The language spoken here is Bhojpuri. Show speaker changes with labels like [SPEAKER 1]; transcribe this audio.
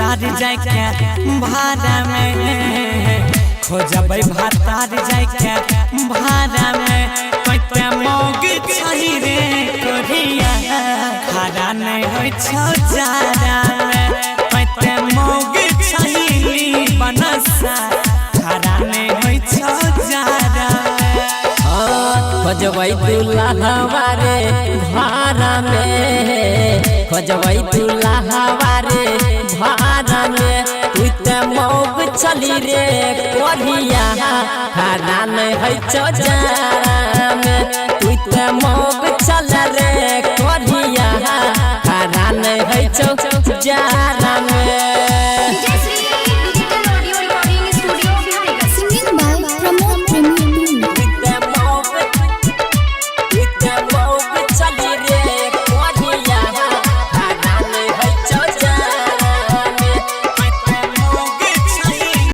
[SPEAKER 1] भातार जाके भाड़ा में खोजबै भातार जाके भाड़ा में कते मौग छही रे कोरिया खड़ा नहीं होइ छौ जाड़ा में कते मौग छही बनसा खड़ा नहीं होइ छौ जाड़ा
[SPEAKER 2] खोजबै दुल्हा रे भाड़ा में खोजबै दुल्हा रे भाड़ा में तुते मौग चली रे कोरिया खड़ा नहीं होइ छौ जाड़ा में तुते मौग चल रे कोरिया खड़ा नहीं होइ छौ जाड़ा में।